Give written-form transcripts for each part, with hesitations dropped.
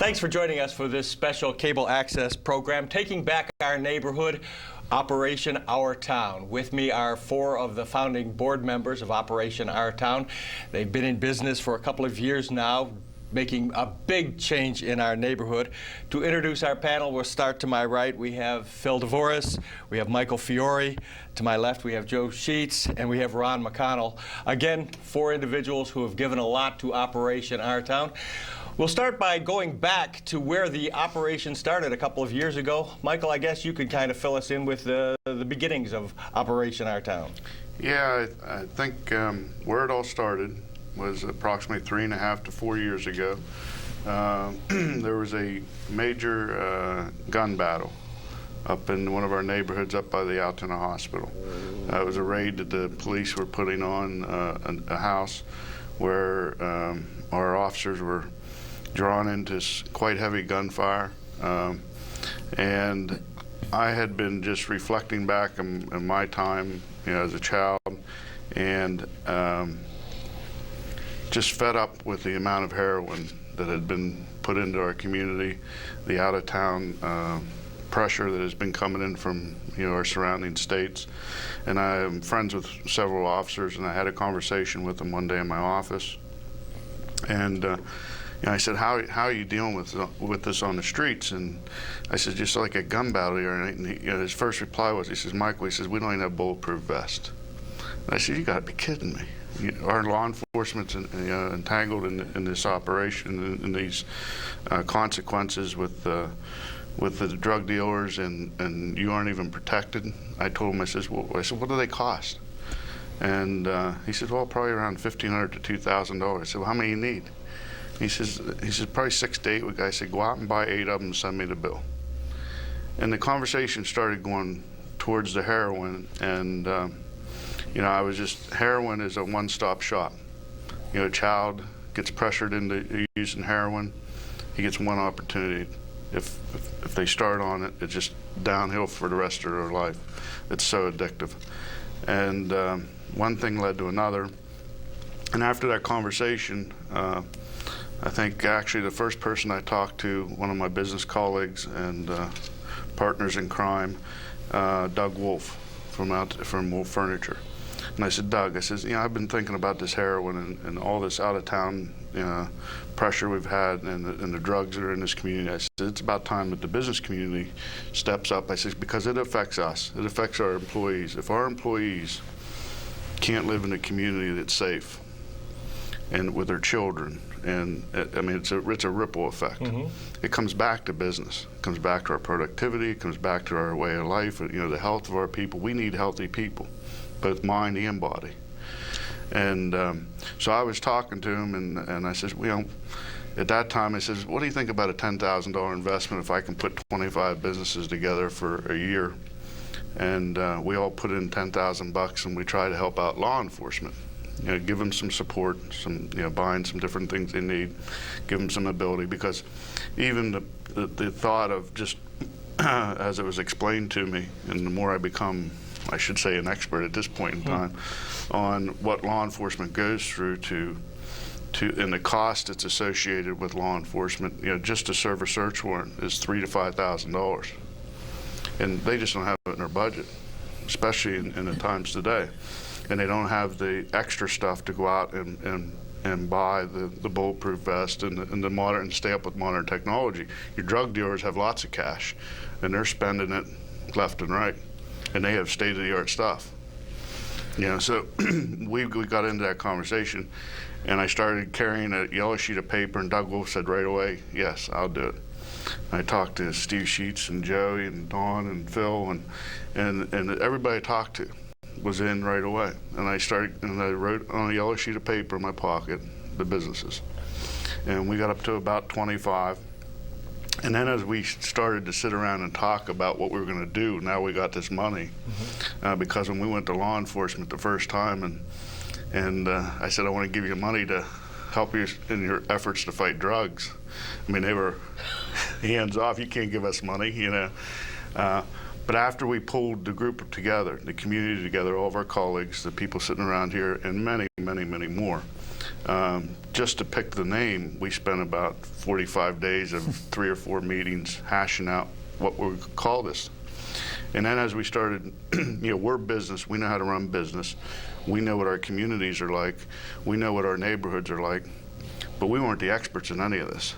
Thanks for joining us for this special cable access program, Taking Back Our Neighborhood, Operation Our Town. With me are 4 of the founding board members of Operation Our Town. They've been in business for a couple of years now, making a big change in our neighborhood. To introduce our panel, we'll start to my right. We have Phil Devorris, we have Michael Fiore. To my left, we have Joe Sheetz, and we have Ron McConnell. Again, 4 individuals who have given a lot to Operation Our Town. We'll start by going back to where the operation started a couple of years ago. Michael, I guess you could kind of fill us in with the beginnings of Operation Our Town. Yeah, I think where it all started was approximately 3.5 to 4 years ago. There was a major gun battle up in one of our neighborhoods up by the Altoona hospital. It was a raid that the police were putting on a house where our officers were drawn into quite heavy gunfire. And I had been just reflecting back in my time, as a child, and just fed up with the amount of heroin that had been put into our community, the out-of-town pressure that has been coming in from our surrounding states. And I am friends with several officers, and I had a conversation with them one day in my office. And I said, how are you dealing with this on the streets? And I said, just like a gun battle here. And his first reply was, he says, Michael, he says, we don't even have bulletproof vests. And I said, you got to be kidding me. Our law enforcement's entangled in this operation, in these consequences with the drug dealers, and you aren't even protected. I told him, I said, what do they cost? And he said, well, probably around $1,500 to $2,000. I said, well, how many you need? He says, probably 6 to 8 weeks. I said, go out and buy 8 of them and send me the bill. And the conversation started going towards the heroin, and I was just, heroin is a one-stop shop. A child gets pressured into using heroin, he gets one opportunity. If they start on it, it's just downhill for the rest of their life. It's so addictive. And one thing led to another. And after that conversation, I think actually the first person I talked to, one of my business colleagues and partners in crime, Doug Wolf from Wolf Furniture. And I said, Doug, I says, I've been thinking about this heroin and all this out-of-town pressure we've had and the drugs that are in this community. I said, it's about time that the business community steps up. I said, because it affects us. It affects our employees. If our employees can't live in a community that's safe and with their children, and it's a ripple effect. Mm-hmm. It comes back to business. It comes back to our productivity. It comes back to our way of life. The health of our people. We need healthy people, both mind and body. And so I was talking to him, and I said, at that time I said, what do you think about a $10,000 investment if I can put 25 businesses together for a year? And we all put in $10,000 and we try to help out law enforcement. Give them some support, buying some different things they need, give them some ability, because even the thought of just, as it was explained to me, and the more I become, I should say, an expert at this point in time, on what law enforcement goes through and the cost that's associated with law enforcement, just to serve a search warrant is $3,000 to $5,000. And they just don't have it in their budget, especially in the times today. And they don't have the extra stuff to go out and buy the bulletproof vest and the modern, and stay up with modern technology. Your drug dealers have lots of cash, and they're spending it left and right, and they have state-of-the-art stuff. So we got into that conversation, and I started carrying a yellow sheet of paper, and Doug Wolf said right away, yes, I'll do it. I talked to Steve Sheetz and Joey and Dawn and Phil, and everybody I talked to was in right away. And I wrote on a yellow sheet of paper in my pocket the businesses. And we got up to about 25. And then as we started to sit around and talk about what we were going to do, now we got this money. Mm-hmm. Because when we went to law enforcement the first time, and I said, I want to give you money to help you in your efforts to fight drugs. They were hands off, you can't give us money, But after we pulled the group together, the community together, all of our colleagues, the people sitting around here, and many, many, many more, Just to pick the name, we spent about 45 days of 3 or 4 meetings hashing out what we would call this. And then as we started, we're business, we know how to run business. We know what our communities are like. We know what our neighborhoods are like. But we weren't the experts in any of this.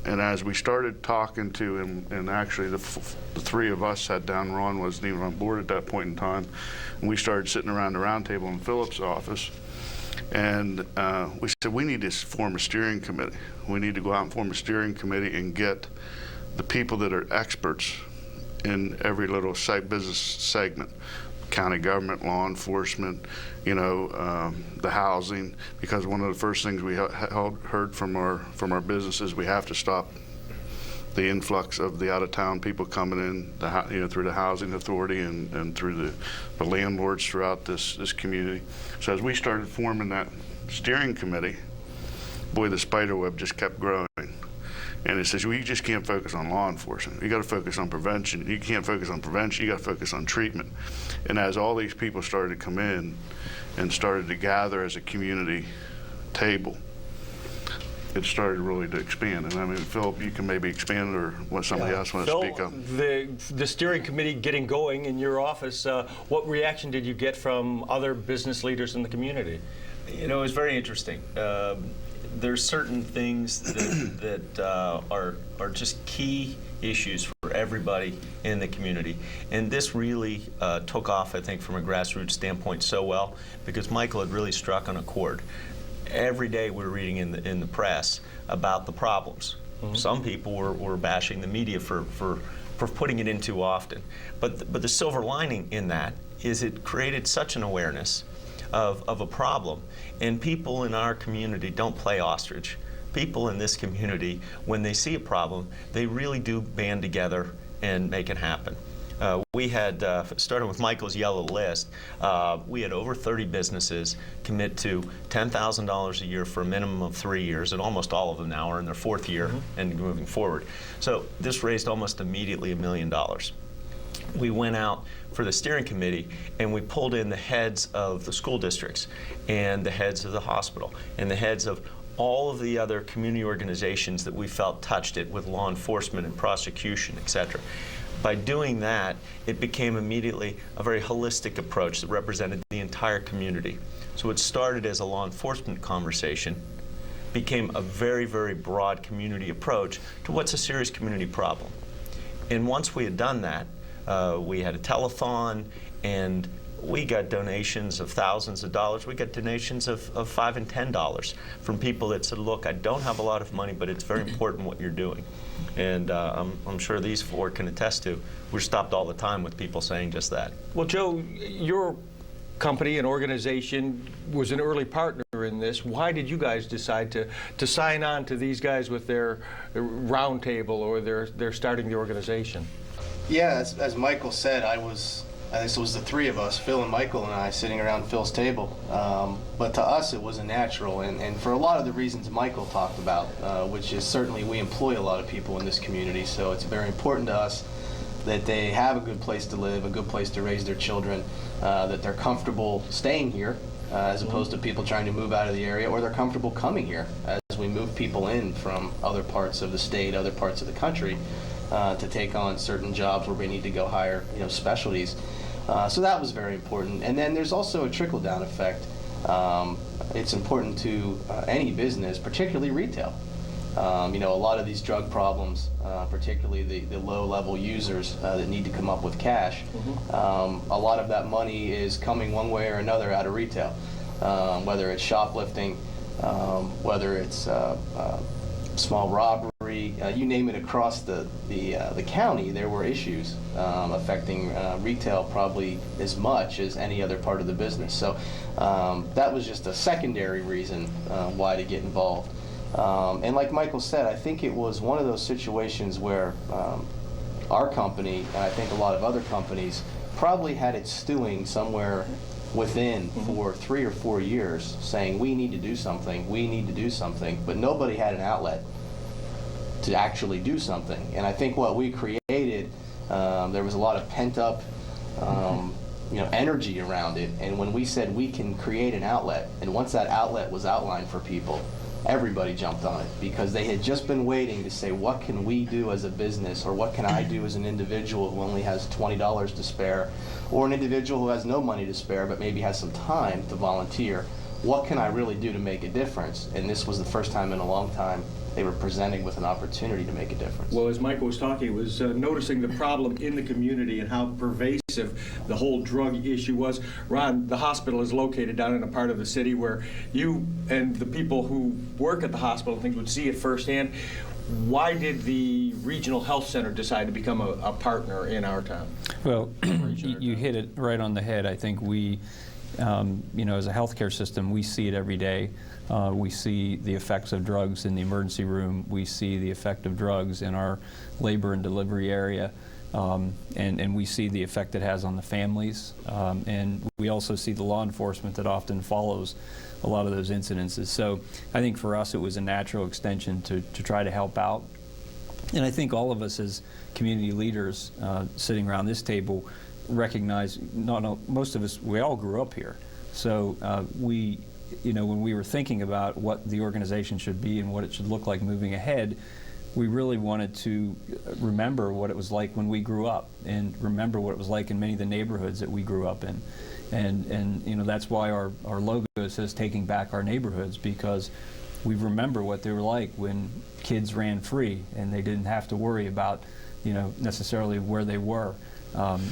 And as we started talking to, and actually the 3 of us sat down, Ron wasn't even on board at that point in time, and we started sitting around the round table in Philip's office, and we said, we need to form a steering committee. We need to go out and form a steering committee and get the people that are experts in every little business segment, county government, law enforcement, the housing, because one of the first things we heard from our businesses, we have to stop the influx of the out-of-town people coming in, through the housing authority and through the landlords throughout this community. So as we started forming that steering committee, boy, the spider web just kept growing. And it says, well, you just can't focus on law enforcement. You got to focus on prevention. You can't focus on prevention. You got to focus on treatment. And as all these people started to come in and started to gather as a community table, it started really to expand. And I mean, Philip, you can maybe expand, or what somebody else wants to speak of. The steering committee getting going in your office, what reaction did you get from other business leaders in the community? It was very interesting. There's certain things that are just key issues for everybody in the community, and this really took off, I think, from a grassroots standpoint so well, because Michael had really struck on a chord. Every day we're reading in the press about the problems. Mm-hmm. Some people were bashing the media for putting it in too often, but the silver lining in that is it created such an awareness of a problem. And people in our community don't play ostrich. People in this community, when they see a problem, they really do band together and make it happen. We had, starting with Michael's yellow list, we had over 30 businesses commit to $10,000 a year for a minimum of 3 years, and almost all of them now are in their 4th year and moving forward. So this raised almost immediately $1 million. We went out for the steering committee and we pulled in the heads of the school districts and the heads of the hospital and the heads of all of the other community organizations that we felt touched it with law enforcement and prosecution, etc. By doing that, it became immediately a very holistic approach that represented the entire community. So it started as a law enforcement conversation, became a very, very broad community approach to what's a serious community problem. And once we had done that, we had a telethon, and we got donations of thousands of dollars. We got donations of $5 and $10 from people that said, look, I don't have a lot of money, but it's very important what you're doing. And I'm sure these 4 can attest to, we're stopped all the time with people saying just that. Well, Joe, your company and organization was an early partner in this. Why did you guys decide to sign on to these guys with their round table, or they're starting the organization? Yeah, as Michael said, I think it was the 3 of us, Phil and Michael and I, sitting around Phil's table. But to us, it was a natural, and for a lot of the reasons Michael talked about, which is certainly we employ a lot of people in this community, so it's very important to us that they have a good place to live, a good place to raise their children, that they're comfortable staying here, as opposed to people trying to move out of the area, or they're comfortable coming here as we move people in from other parts of the state, other parts of the country, to take on certain jobs where we need to go hire, specialties. So that was very important. And then there's also a trickle-down effect. It's important to any business, particularly retail. A lot of these drug problems, particularly the low-level users that need to come up with cash, a lot of that money is coming one way or another out of retail, whether it's shoplifting, whether it's small robbery, you name it. Across the county, there were issues affecting retail probably as much as any other part of the business. So that was just a secondary reason why to get involved. And like Michael said, I think it was one of those situations where our company, and I think a lot of other companies, probably had it stewing somewhere within for 3 or 4 years, saying we need to do something, but nobody had an outlet to actually do something. And I think what we created, there was a lot of pent-up energy around it. And when we said we can create an outlet, and once that outlet was outlined for people, everybody jumped on it, because they had just been waiting to say, what can we do as a business, or what can I do as an individual who only has $20 to spare, or an individual who has no money to spare but maybe has some time to volunteer. What can I really do to make a difference? And this was the first time in a long time they were presenting with an opportunity to make a difference. Well, as Michael was talking, it was noticing the problem in the community and how pervasive the whole drug issue was. Ron, the hospital is located down in a part of the city where you and the people who work at the hospital and things would see it firsthand. Why did the Regional Health Center decide to become a partner in our town? Well, you hit it right on the head. I think we, as a healthcare system, we see it every day. We see the effects of drugs in the emergency room. We see the effect of drugs in our labor and delivery area. And we see the effect it has on the families. And we also see the law enforcement that often follows a lot of those incidences. So I think for us it was a natural extension to try to help out. And I think all of us as community leaders sitting around this table recognize, most of us, we all grew up here. So when we were thinking about what the organization should be and what it should look like moving ahead, we really wanted to remember what it was like when we grew up, and remember what it was like in many of the neighborhoods that we grew up in. And that's why our logo says taking back our neighborhoods, because we remember what they were like when kids ran free and they didn't have to worry about necessarily where they were.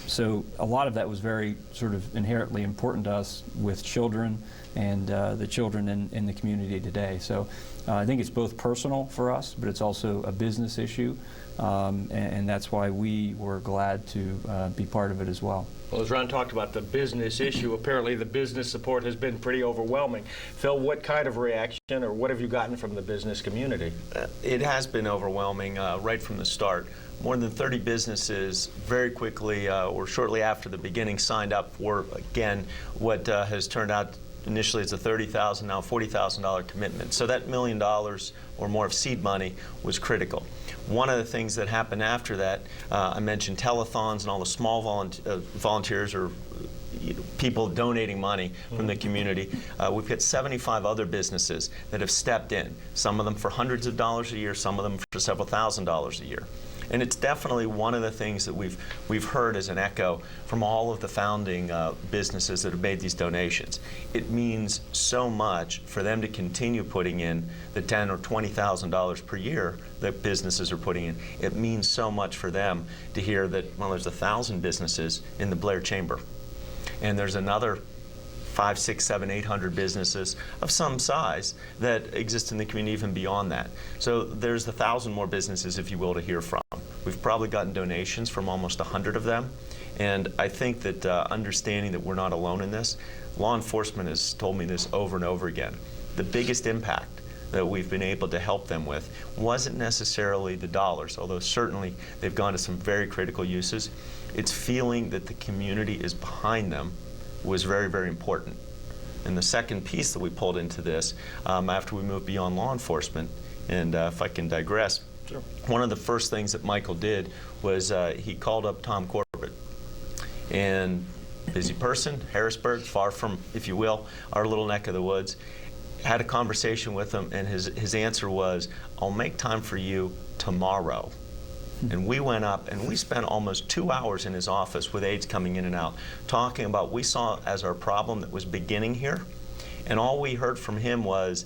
So a lot of that was very sort of inherently important to us with children and the children in the community today. So I think it's both personal for us, but it's also a business issue, and that's why we were glad to be part of it as well. Well, as Ron talked about the business issue, apparently the business support has been pretty overwhelming. Phil, what kind of reaction, or what have you gotten from the business community? It has been overwhelming right from the start. More than 30 businesses very quickly or shortly after the beginning signed up for, again, what has turned out initially as a $30,000, now $40,000 commitment. So that $1 million or more of seed money was critical. One of the things that happened after that, I mentioned telethons and all the small volunteers or people donating money from the community. We've got 75 other businesses that have stepped in, some of them for hundreds of dollars a year, some of them for several $1,000s a year. And it's definitely one of the things that we've heard as an echo from all of the founding businesses that have made these donations. It means so much for them to continue putting in the $10,000 or $20,000 per year that businesses are putting in. It means so much for them to hear that, well, there's 1,000 businesses in the Blair Chamber, and there's another 500, 600, 700, 800 businesses of some size that exist in the community even beyond that. So there's 1,000 more businesses, if you will, to hear from. We've probably gotten donations from almost 100 of them. And I think that understanding that we're not alone in this, law enforcement has told me this over and over again. The biggest impact that we've been able to help them with wasn't necessarily the dollars, although certainly they've gone to some very critical uses. It's feeling that the community is behind them was very, very important. And the second piece that we pulled into this, after we moved beyond law enforcement, and if I can digress, sure. One of the first things that Michael did was he called up Tom Corbett. And busy person, Harrisburg, far from, if you will, our little neck of the woods, had a conversation with him, and his answer was, I'll make time for you tomorrow. And we went up and we spent almost 2 hours in his office with aides coming in and out, talking about what we saw as our problem that was beginning here. And all we heard from him was,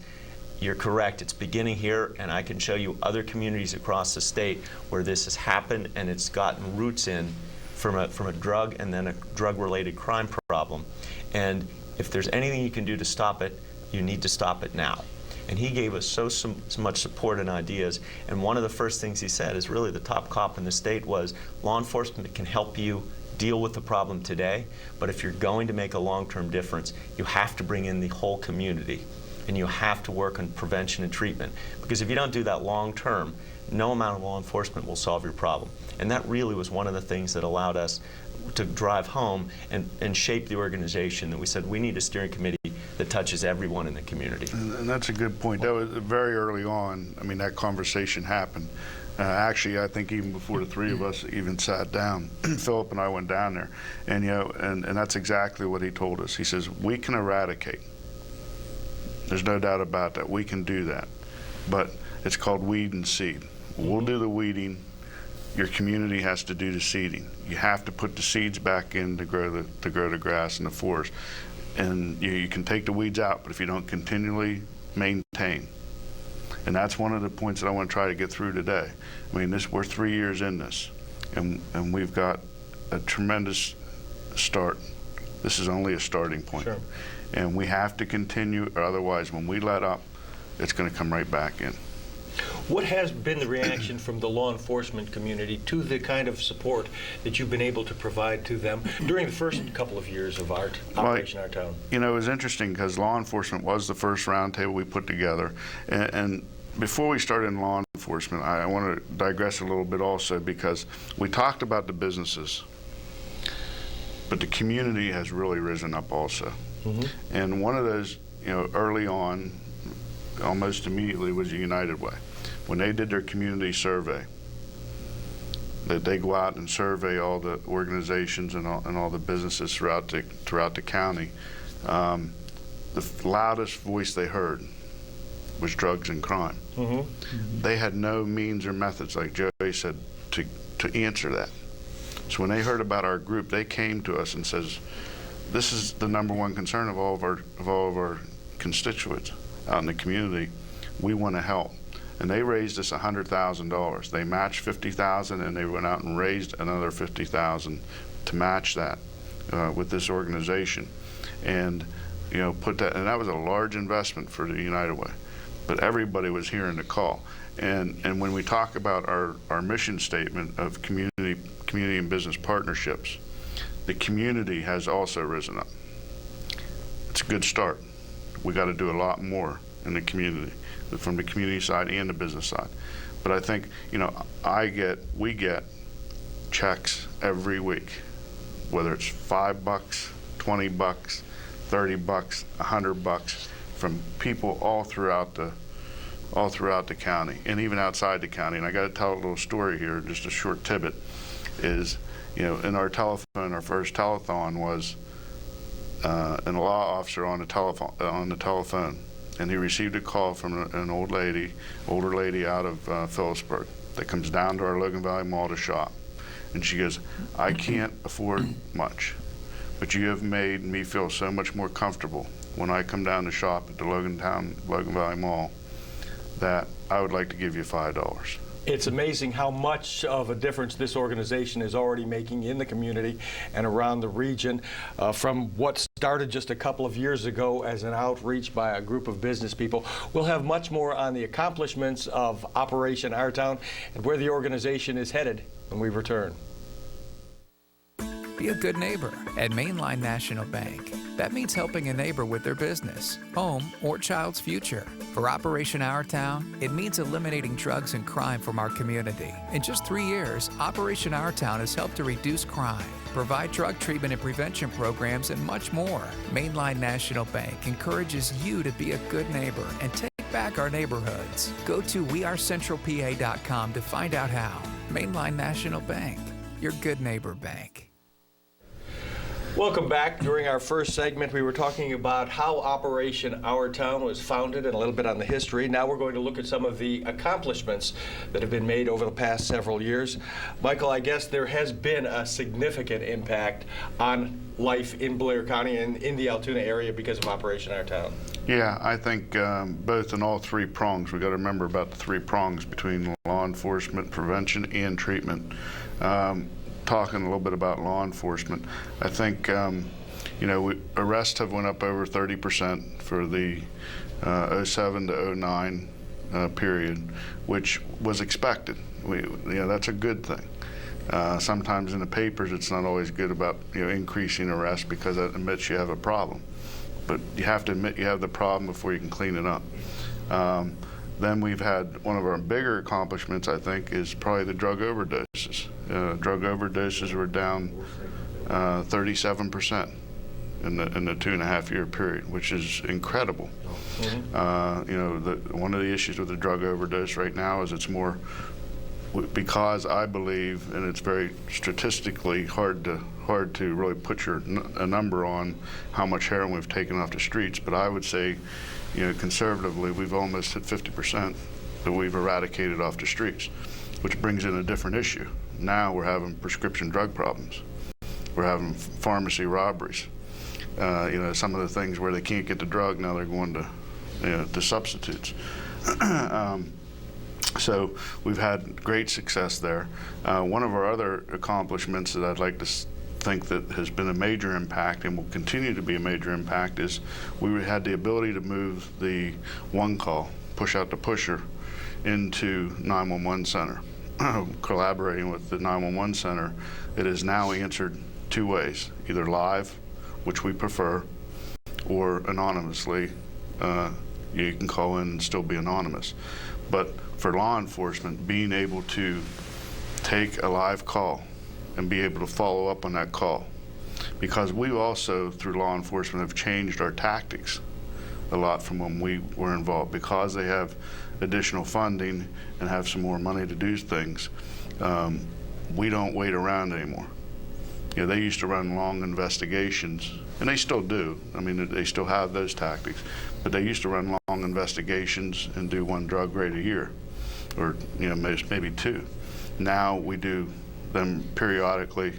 you're correct, it's beginning here, and I can show you other communities across the state where this has happened and it's gotten roots in from a drug and then a drug-related crime problem. And if there's anything you can do to stop it, you need to stop it now. And he gave us so much support and ideas. And one of the first things he said is really the top cop in the state was, law enforcement can help you deal with the problem today, but if you're going to make a long-term difference, you have to bring in the whole community. And you have to work on prevention and treatment. Because if you don't do that long-term, no amount of law enforcement will solve your problem. And that really was one of the things that allowed us to drive home and shape the organization, that we said we need a steering committee that touches everyone in the community. And that's a good point. That was very early on. I mean, that conversation happened. Actually, I think even before the three of us even sat down, Philip and I went down there, and and that's exactly what he told us. He says, we can eradicate. There's no doubt about that. We can do that, but it's called weed and seed. We'll do the weeding. Your community has to do the seeding. You have to put the seeds back in to grow the grass and the forest. And you can take the weeds out, but if you don't continually maintain. And that's one of the points that I want to try to get through today. I mean, we're 3 years in this, and we've got a tremendous start. This is only a starting point. Sure. And we have to continue, or otherwise when we let up, it's going to come right back in. What has been the reaction from the law enforcement community to the kind of support that you've been able to provide to them during the first couple of years of Operation Our Town? You know, it was interesting because law enforcement was the first roundtable we put together. And before we started in law enforcement, I want to digress a little bit also, because we talked about the businesses, but the community has really risen up also. Mm-hmm. And one of those, you know, early on, almost immediately, was the United Way. When they did their community survey, that they go out and survey all the organizations and all the businesses throughout the county, the loudest voice they heard was drugs and crime. Mm-hmm. Mm-hmm. They had no means or methods, like Joey said, to answer that. So when they heard about our group, they came to us and says, "This is the number one concern of all of our constituents out in the community. We want to help." And they raised us $100,000. They matched $50,000, and they went out and raised another $50,000 to match that with this organization, and put that. And that was a large investment for the United Way, but everybody was hearing the call. And when we talk about our mission statement of community and business partnerships, the community has also risen up. It's a good start. We got to do a lot more in the community, from the community side and the business side. But I think, we get checks every week, whether it's $5, $20, $30, $100, from people all throughout the county, and even outside the county. And I got to tell a little story here, just a short tidbit, is, in our telephone, our first telethon was a law officer on the telephone, and he received a call from an older lady out of Phillipsburg that comes down to our Logan Valley Mall to shop. And she goes, "I can't afford much, but you have made me feel so much more comfortable when I come down to shop at the Logan Valley Mall, that I would like to give you $5. It's amazing how much of a difference this organization is already making in the community and around the region, from what started just a couple of years ago as an outreach by a group of business people. We'll have much more on the accomplishments of Operation Our Town and where the organization is headed when we return. Be a good neighbor at Mainline National Bank. That means helping a neighbor with their business, home, or child's future. For Operation Our Town, it means eliminating drugs and crime from our community. In just 3 years, Operation Our Town has helped to reduce crime, provide drug treatment and prevention programs, and much more. Mainline National Bank encourages you to be a good neighbor and take back our neighborhoods. Go to wearecentralpa.com to find out how. Mainline National Bank, your good neighbor bank. Welcome back. During our first segment, we were talking about how Operation Our Town was founded and a little bit on the history. Now we're going to look at some of the accomplishments that have been made over the past several years. Michael, I guess there has been a significant impact on life in Blair County and in the Altoona area because of Operation Our Town. Yeah, I think both in all three prongs. We've got to remember about the three prongs between law enforcement, prevention, and treatment. Talking a little bit about law enforcement, I think arrests have went up over 30% for the 07 to 09 period, which was expected. That's a good thing. Sometimes in the papers, it's not always good about increasing arrests, because that admits you have a problem. But you have to admit you have the problem before you can clean it up. Then we've had one of our bigger accomplishments, I think, is probably the drug overdoses. Drug overdoses were down 37% in the 2.5-year period, which is incredible. One of the issues with the drug overdose right now is it's more because I believe, and it's very statistically hard to really put a number on how much heroin we've taken off the streets, but I would say, conservatively, we've almost hit 50% that we've eradicated off the streets, which brings in a different issue. Now we're having prescription drug problems. We're having pharmacy robberies. Some of the things where they can't get the drug, now they're going to substitutes. So we've had great success there. One of our other accomplishments that I'd like to think that has been a major impact and will continue to be a major impact is we had the ability to move the one call, push out the pusher, into 911 center. Collaborating with the 911 center, it is now answered 2 ways, either live, which we prefer, or anonymously. You can call in and still be anonymous. But for law enforcement, being able to take a live call and be able to follow up on that call, because we also, through law enforcement, have changed our tactics a lot from when we were involved, because they have additional funding and have some more money to do things. We don't wait around anymore. They used to run long investigations, and they still do. I mean, they still have those tactics, but they used to run long investigations and do 1 drug raid a year, or maybe 2. Now we do them periodically,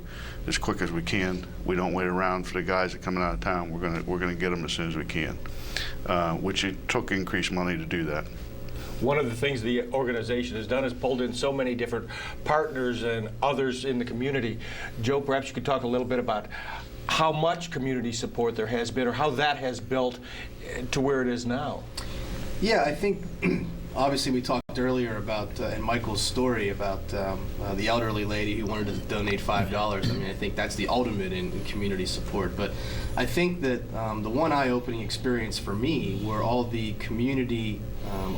as quick as we can. We don't wait around for the guys that coming out of town. We're gonna get them as soon as we can, which it took increased money to do that. One of the things the organization has done is pulled in so many different partners and others in the community. Joe, perhaps you could talk a little bit about how much community support there has been, or how that has built to where it is now. Yeah, I think obviously we talked earlier about, in Michael's story, about the elderly lady who wanted to donate $5. I mean, I think that's the ultimate in community support. But I think that the one eye-opening experience for me were all the community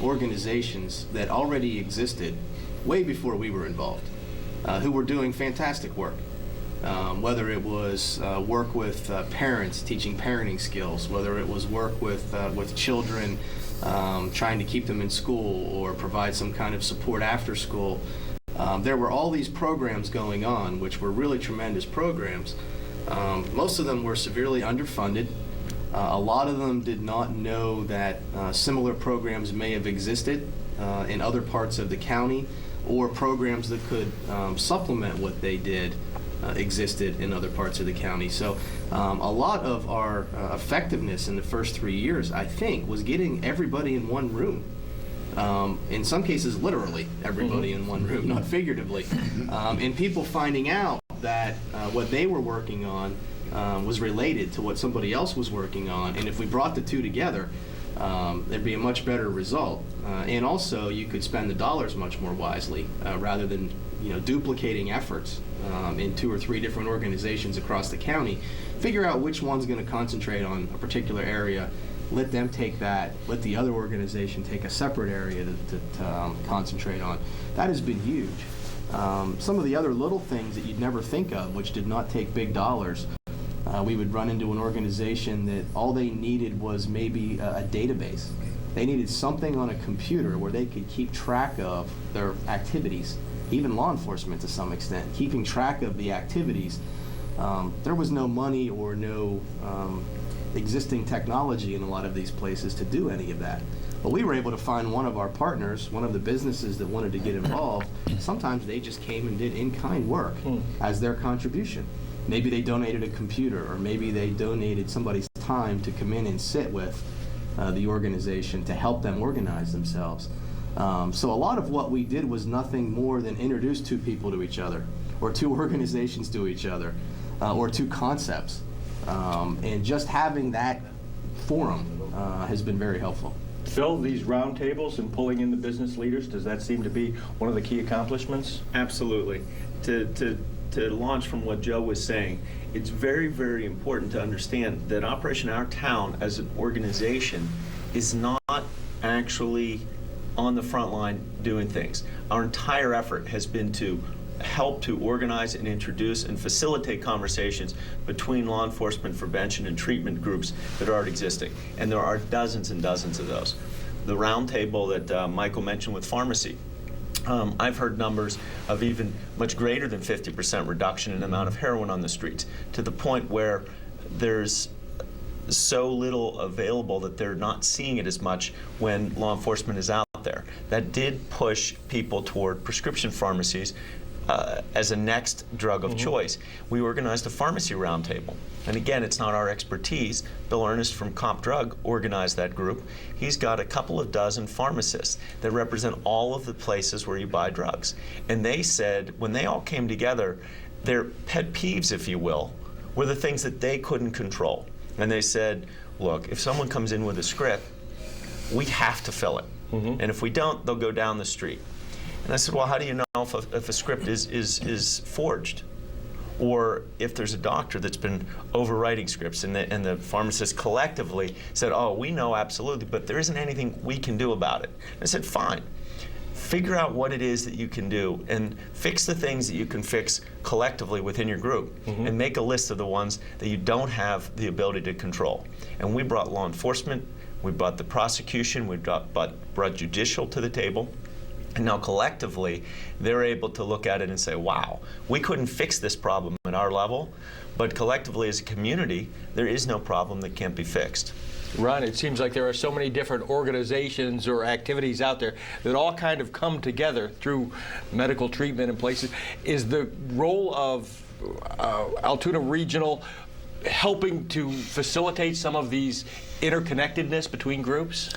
organizations that already existed way before we were involved, who were doing fantastic work. Whether it was work with parents, teaching parenting skills, whether it was work with children, trying to keep them in school or provide some kind of support after school. There were all these programs going on, which were really tremendous programs. Most of them were severely underfunded. A lot of them did not know that similar programs may have existed in other parts of the county, or programs that could supplement what they did existed in other parts of the county. So a lot of our effectiveness in the first 3 years, I think, was getting everybody in one room. In some cases, literally everybody in one room, not figuratively. And people finding out that what they were working on was related to what somebody else was working on. And if we brought the two together, there'd be a much better result. And also, you could spend the dollars much more wisely rather than duplicating efforts in 2 or 3 different organizations across the county. Figure out which one's going to concentrate on a particular area. Let them take that. Let the other organization take a separate area to concentrate on. That has been huge. Some of the other little things that you'd never think of, which did not take big dollars, we would run into an organization that all they needed was maybe a database. They needed something on a computer where they could keep track of their activities, even law enforcement to some extent, keeping track of the activities. There was no money or no existing technology in a lot of these places to do any of that. But we were able to find one of our partners, one of the businesses that wanted to get involved. Sometimes they just came and did in-kind work as their contribution. Maybe they donated a computer, or maybe they donated somebody's time to come in and sit with the organization to help them organize themselves. So a lot of what we did was nothing more than introduce 2 people to each other, or 2 organizations to each other, or 2 concepts. And just having that forum has been very helpful. Phil, these roundtables and pulling in the business leaders, does that seem to be one of the key accomplishments? Absolutely. To launch from what Joe was saying, it's very, very important to understand that Operation Our Town as an organization is not actually on the front line doing things. Our entire effort has been to help to organize and introduce and facilitate conversations between law enforcement, prevention, and treatment groups that are already existing. And there are dozens and dozens of those. The roundtable that Michael mentioned with pharmacy, I've heard numbers of even much greater than 50% reduction in the amount of heroin on the streets, to the point where there's so little available that they're not seeing it as much when law enforcement is out there. That did push people toward prescription pharmacies as a next drug of choice. We organized a pharmacy roundtable. And again, it's not our expertise. Bill Ernest from Comp Drug organized that group. He's got a couple of dozen pharmacists that represent all of the places where you buy drugs. And they said, when they all came together, their pet peeves, if you will, were the things that they couldn't control. And they said, look, if someone comes in with a script, we have to fill it. And if we don't, they'll go down the street. And I said, well, how do you know if a script is forged? Or if there's a doctor that's been overwriting scripts, and the pharmacists collectively said, oh, we know absolutely, but there isn't anything we can do about it. I said, fine. Figure out what it is that you can do and fix the things that you can fix collectively within your group, and make a list of the ones that you don't have the ability to control. And we brought law enforcement, we brought the prosecution, we brought judicial to the table. And now collectively, they're able to look at it and say, wow, we couldn't fix this problem at our level, but collectively as a community, there is no problem that can't be fixed. Ron, it seems like there are so many different organizations or activities out there that all kind of come together through medical treatment in places. Is the role of Altoona Regional helping to facilitate some of these interconnectedness between groups?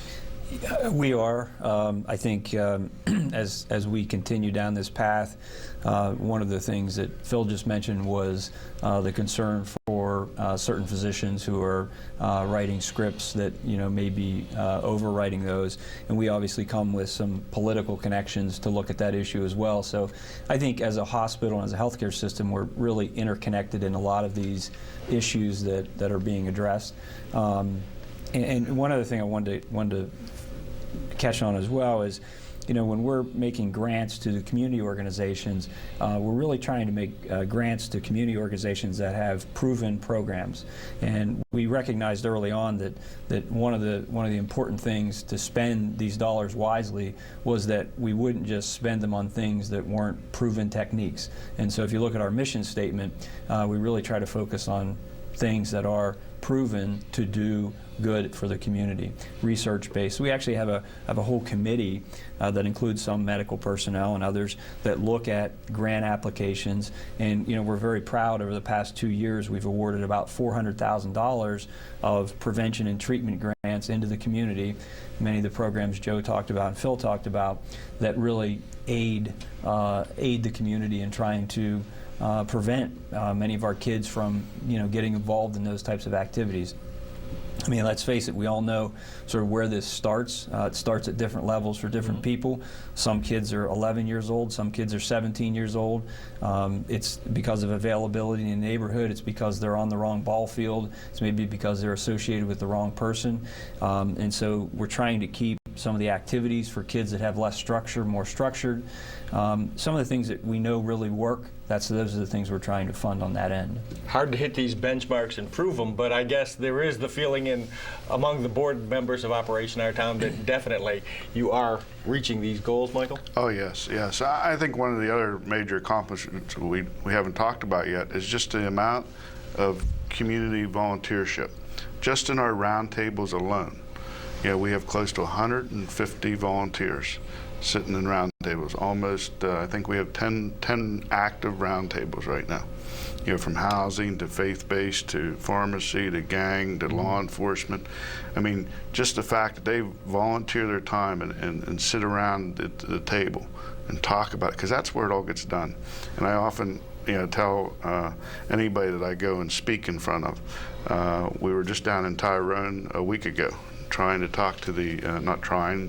We are. I think as we continue down this path, one of the things that Phil just mentioned was the concern for certain physicians who are writing scripts that may be overwriting those, and we obviously come with some political connections to look at that issue as well. So I think as a hospital and as a healthcare system, we're really interconnected in a lot of these issues that are being addressed. And one other thing I wanted to catch on as well is, when we're making grants to the community organizations, we're really trying to make grants to community organizations that have proven programs. And we recognized early on that one of the important things to spend these dollars wisely was that we wouldn't just spend them on things that weren't proven techniques. And so if you look at our mission statement, we really try to focus on things that are proven to do good for the community, research-based. We actually have a whole committee that includes some medical personnel and others that look at grant applications. And we're very proud. Over the past 2 years, we've awarded about $400,000 of prevention and treatment grants into the community. Many of the programs Joe talked about and Phil talked about that really aid the community in trying to prevent many of our kids from getting involved in those types of activities. I mean, let's face it, we all know sort of where this starts. It starts at different levels for different people. Some kids are 11 years old, some kids are 17 years old. It's because of availability in the neighborhood. It's because they're on the wrong ball field. It's maybe because they're associated with the wrong person. And so we're trying to keep some of the activities for kids that have less structure more structured. Some of the things that we know really work, those are the things we're trying to fund on that end. Hard to hit these benchmarks and prove them, but I guess there is the feeling among the board members of Operation Our Town that definitely you are reaching these goals, Michael? Oh, yes. I think one of the other major accomplishments we haven't talked about yet is just the amount of community volunteership. Just in our roundtables alone, we have close to 150 volunteers sitting in roundtables. Almost, I think we have 10 active roundtables right now. From housing to faith-based to pharmacy to gang to law enforcement. I mean, just the fact that they volunteer their time and sit around the table and talk about it, because that's where it all gets done. And I often tell anybody that I go and speak in front of. We were just down in Tyrone a week ago, trying to talk to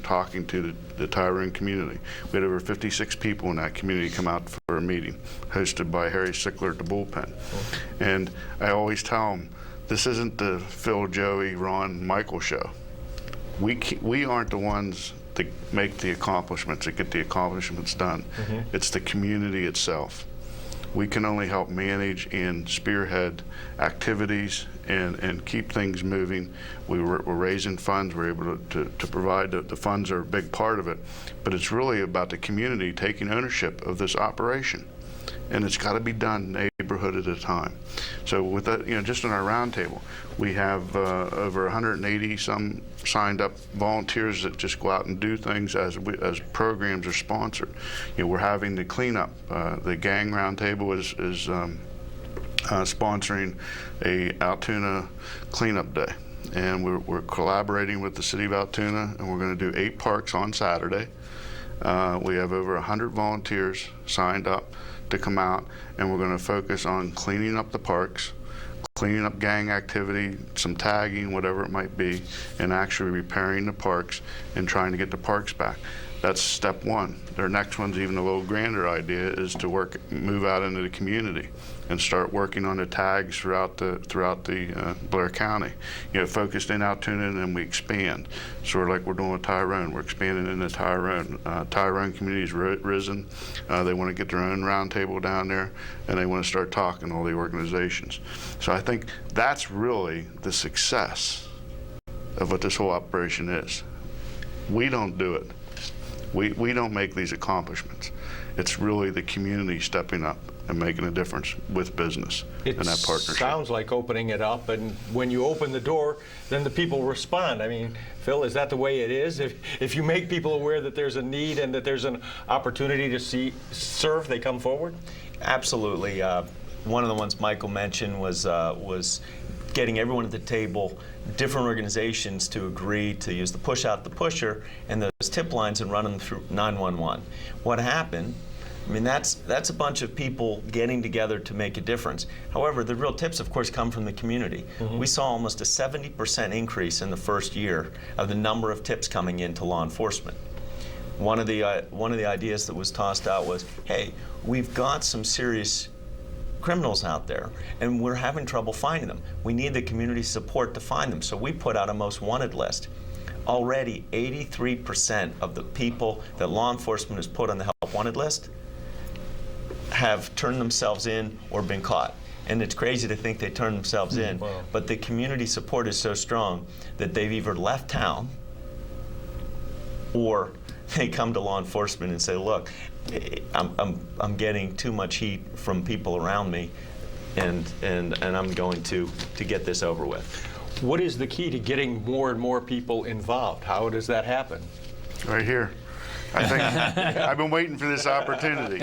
talking to the Tyrone community. We had over 56 people in that community come out for a meeting, hosted by Harry Sickler at the Bullpen. And I always tell them, this isn't the Phil, Joey, Ron, Michael show. We aren't the ones make the accomplishments, that get the accomplishments done. It's the community itself. We can only help manage and spearhead activities and keep things moving. We're raising funds. We're able to provide the funds are a big part of it, but it's really about the community taking ownership of this operation, and it's got to be done neighborhood at a time. So with that, just in our roundtable, we have over 180 some signed up volunteers that just go out and do things as programs are sponsored. We're having the cleanup. The gang roundtable is sponsoring a Altoona cleanup day, and we're collaborating with the city of Altoona, and we're going to do 8 parks on Saturday. We have over 100 volunteers signed up to come out, and we're going to focus on cleaning up the parks, cleaning up gang activity, some tagging, whatever it might be, and actually repairing the parks and trying to get the parks back. That's step one. Their next one's even a little grander idea, is to move out into the community and start working on the tags throughout the Blair County. Focused in Altoona, and then we expand. Sort of like we're doing with Tyrone. We're expanding into Tyrone. Tyrone community's risen. They want to get their own roundtable down there, and they want to start talking to all the organizations. So I think that's really the success of what this whole operation is. We don't do it. We don't make these accomplishments. It's really the community stepping up and making a difference with business and that partnership. It sounds like opening it up, and when you open the door, then the people respond. I mean, Phil, is that the way it is? If you make people aware that there's a need and that there's an opportunity to serve, they come forward? Absolutely. One of the ones Michael mentioned was getting everyone at the table, different organizations to agree to use the push out the pusher and those tip lines and run them through 911. What happened? I mean, that's a bunch of people getting together to make a difference. However, the real tips, of course, come from the community. We saw almost a 70% increase in the first year of the number of tips coming into law enforcement. One of the ideas that was tossed out was, hey, we've got some serious criminals out there, and we're having trouble finding them. We need the community support to find them, so we put out a most wanted list. Already, 83% of the people that law enforcement has put on the help wanted list have turned themselves in or been caught. And it's crazy to think they turned themselves in, but the community support is so strong that they've either left town or they come to law enforcement and say, look, I'm getting too much heat from people around me, and I'm going to get this over with. What is the key to getting more and more people involved? How does that happen? Right here. I think I've been waiting for this opportunity.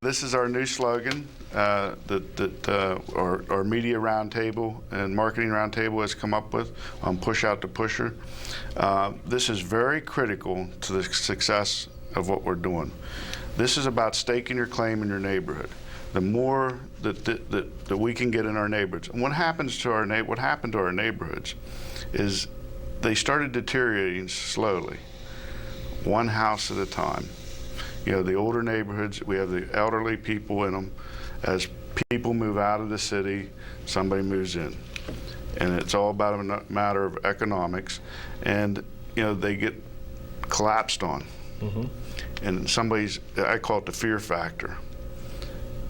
This is our new slogan that our media roundtable and marketing roundtable has come up with on Push Out the Pusher. This is very critical to the success of what we're doing. This is about staking your claim in your neighborhood. The more that we can get in our neighborhoods, and what happened to our neighborhoods is they started deteriorating slowly, one house at a time. The older neighborhoods, we have the elderly people in them. As people move out of the city, somebody moves in, and it's all about a matter of economics, and they get collapsed on. And I call it the fear factor.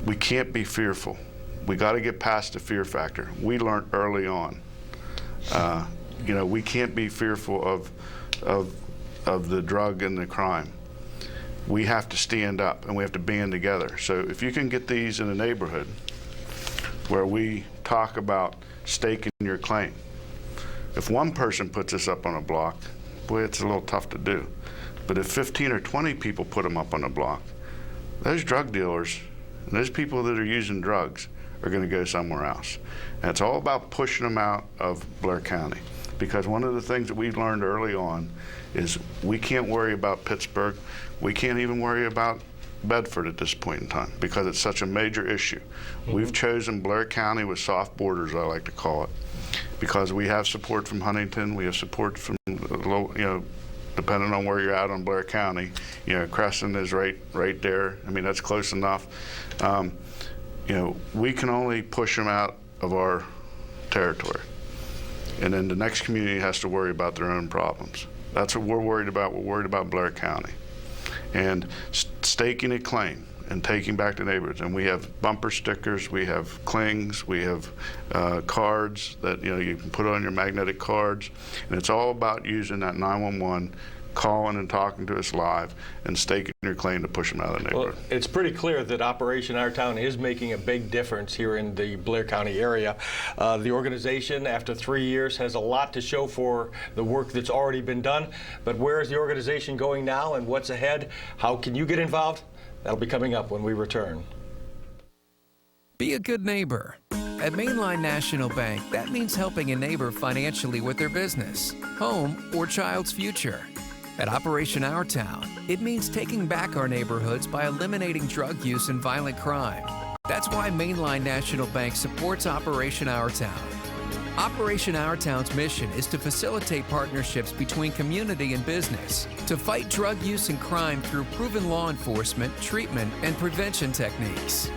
We can't be fearful. We got to get past the fear factor. We learned early on. We can't be fearful of the drug and the crime. We have to stand up and we have to band together. So if you can get these in a neighborhood where we talk about staking your claim, if one person puts this up on a block, boy, it's a little tough to do. But if 15 or 20 people put them up on a block, those drug dealers and those people that are using drugs are going to go somewhere else. And it's all about pushing them out of Blair County. Because one of the things that we learned early on is we can't worry about Pittsburgh. We can't even worry about Bedford at this point in time because it's such a major issue. We've chosen Blair County with soft borders, I like to call it, because we have support from Huntington, we have support from, depending on where you're at on Blair County. Crescent is right there. I mean, that's close enough. We can only push them out of our territory. And then the next community has to worry about their own problems. That's what we're worried about. We're worried about Blair County. And staking a claim and taking back the neighborhoods. And we have bumper stickers, we have clings, we have cards that you can put on your magnetic cards. And it's all about using that 911, calling and talking to us live, and staking your claim to push them out of the neighborhood. Well, it's pretty clear that Operation Our Town is making a big difference here in the Blair County area. The organization, after 3 years, has a lot to show for the work that's already been done. But where is the organization going now, and what's ahead? How can you get involved? That'll be coming up when we return. Be a good neighbor. At Mainline National Bank, that means helping a neighbor financially with their business, home, or child's future. At Operation Our Town, it means taking back our neighborhoods by eliminating drug use and violent crime. That's why Mainline National Bank supports Operation Our Town. Operation Our Town's mission is to facilitate partnerships between community and business, to fight drug use and crime through proven law enforcement, treatment, and prevention techniques.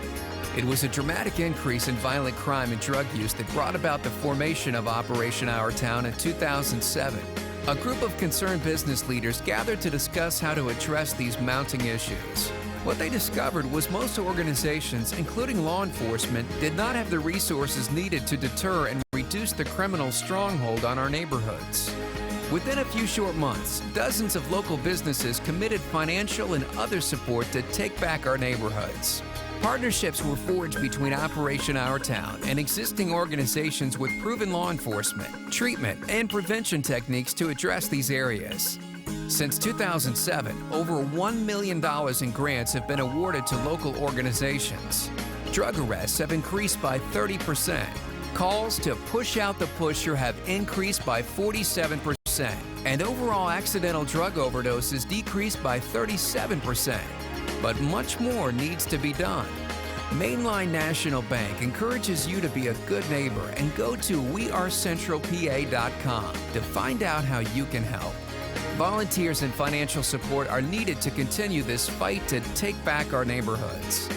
It was a dramatic increase in violent crime and drug use that brought about the formation of Operation Our Town in 2007. A group of concerned business leaders gathered to discuss how to address these mounting issues. What they discovered was most organizations, including law enforcement, did not have the resources needed to deter and reduce the criminal stronghold on our neighborhoods. Within a few short months, dozens of local businesses committed financial and other support to take back our neighborhoods. Partnerships were forged between Operation Our Town and existing organizations with proven law enforcement, treatment, and prevention techniques to address these areas. Since 2007, over $1 million in grants have been awarded to local organizations. Drug arrests have increased by 30%. Calls to push out the pusher have increased by 47%. And overall accidental drug overdoses decreased by 37%. But much more needs to be done. Mainline National Bank encourages you to be a good neighbor and go to wearecentralpa.com to find out how you can help. Volunteers and financial support are needed to continue this fight to take back our neighborhoods.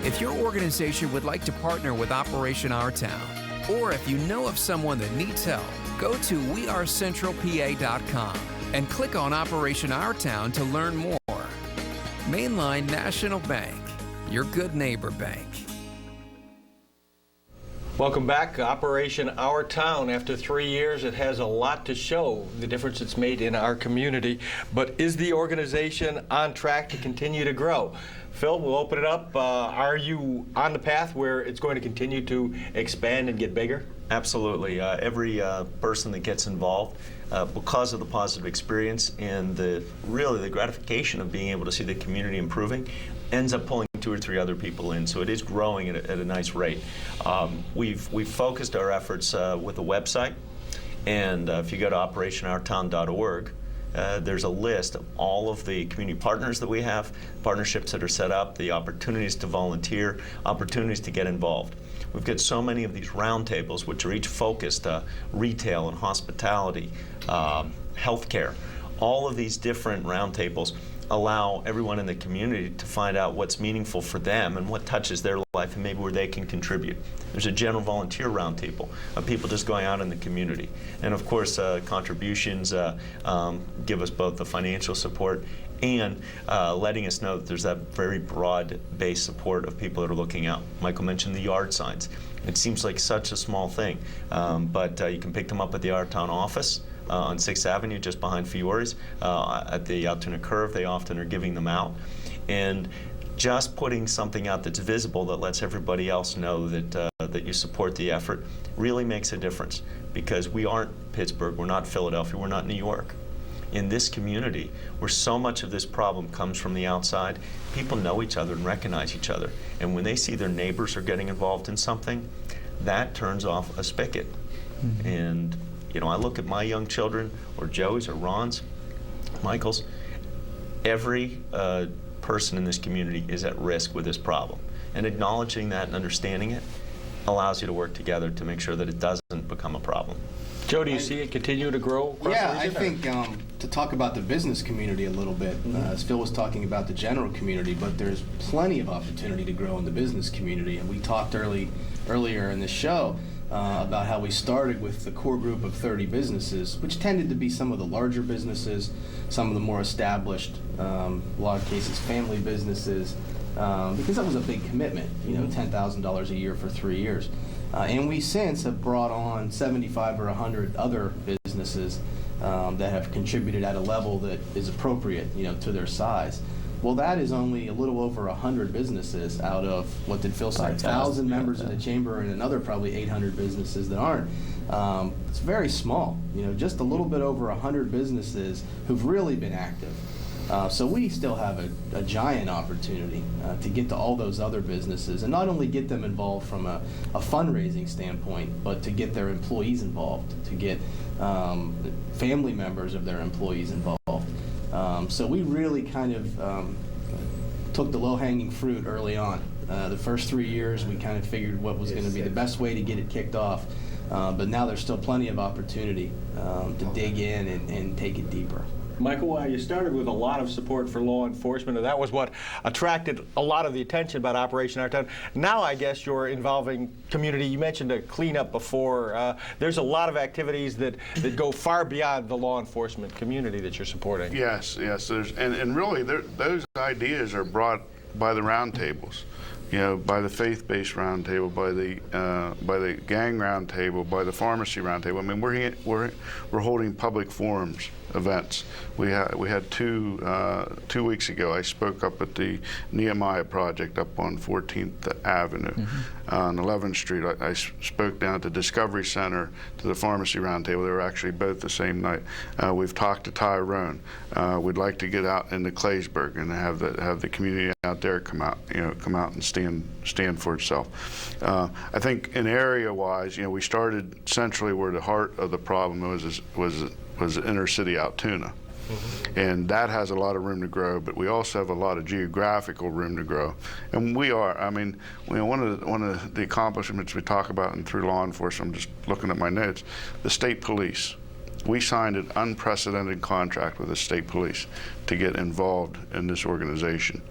If your organization would like to partner with Operation Our Town, or if you know of someone that needs help, go to wearecentralpa.com and click on Operation Our Town to learn more. Mainline National Bank, your good neighbor bank. Welcome back. Operation Our Town. After 3 years, it has a lot to show the difference it's made in our community. But is the organization on track to continue to grow? Phil, we'll open it up. Are you on the path where it's going to continue to expand and get bigger? Absolutely. Every person that gets involved, because of the positive experience and the gratification of being able to see the community improving, ends up pulling 2 or 3 other people in. So it is growing at a nice rate. We've focused our efforts with a website, and if you go to operationourtown.org, there's a list of all of the community partners that we have, partnerships that are set up, the opportunities to volunteer, opportunities to get involved. We've got so many of these roundtables, which are each focused retail and hospitality, healthcare. All of these different roundtables allow everyone in the community to find out what's meaningful for them and what touches their life and maybe where they can contribute. There's a general volunteer roundtable of people just going out in the community. And of course, contributions give us both the financial support and letting us know that there's that very broad-based support of people that are looking out. Michael mentioned the yard signs. It seems like such a small thing, but you can pick them up at the Our Town office on 6th Avenue, just behind Fiore's. At the Altoona curve, they often are giving them out. And just putting something out that's visible that lets everybody else know that, that you support the effort really makes a difference, because we aren't Pittsburgh, we're not Philadelphia, we're not New York. In this community, where so much of this problem comes from the outside, people know each other and recognize each other. And when they see their neighbors are getting involved in something, that turns off a spigot. Mm-hmm. And you know, I look at my young children, or Joey's, or Ron's, Michael's. Every person in this community is at risk with this problem. And acknowledging that and understanding it allows you to work together to make sure that it doesn't become a problem. Joe, do you see it continue to grow across the region? I think to talk about the business community a little bit, as Phil was talking about the general community, but there's plenty of opportunity to grow in the business community. And we talked earlier in the show about how we started with the core group of 30 businesses, which tended to be some of the larger businesses, some of the more established, a lot of cases family businesses, because that was a big commitment, you know, $10,000 a year for 3 years. And we since have brought on 75 or 100 other businesses that have contributed at a level that is appropriate, you know, to their size. Well, that is only a little over 100 businesses out of, what did Phil say, 1,000 members of the chamber and another probably 800 businesses that aren't. It's very small, you know, just a little bit over 100 businesses who've really been active. So we still have a giant opportunity to get to all those other businesses and not only get them involved from a fundraising standpoint, but to get their employees involved, to get family members of their employees involved. So we really kind of took the low-hanging fruit early on. The first 3 years, we kind of figured what was going to be the best way to get it kicked off. But now there's still plenty of opportunity to dig in and take it deeper. Michael, you started with a lot of support for law enforcement, and that was what attracted a lot of the attention about Operation Our Town. Now I guess you're involving community. You mentioned a cleanup before. There's a lot of activities that go far beyond the law enforcement community that you're supporting. Yes. And really, those ideas are brought by the roundtables. You know, by the faith-based roundtable, by the gang roundtable, by the pharmacy roundtable. I mean, we're holding public forums, events. We had two weeks ago. I spoke up at the Nehemiah Project up on 14th Avenue on 11th Street. I spoke down at the Discovery Center to the pharmacy roundtable. They were actually both the same night. We've talked to Tyrone. We'd like to get out into Claysburg and have the community out there come out and stand for itself. I think in area-wise, you know, we started centrally where the heart of the problem was inner city Altoona. And that has a lot of room to grow, but we also have a lot of geographical room to grow. And we are, I mean, you know, one of the accomplishments we talk about and through law enforcement, I'm just looking at my notes, the state police. We signed an unprecedented contract with the state police to get involved in this organization.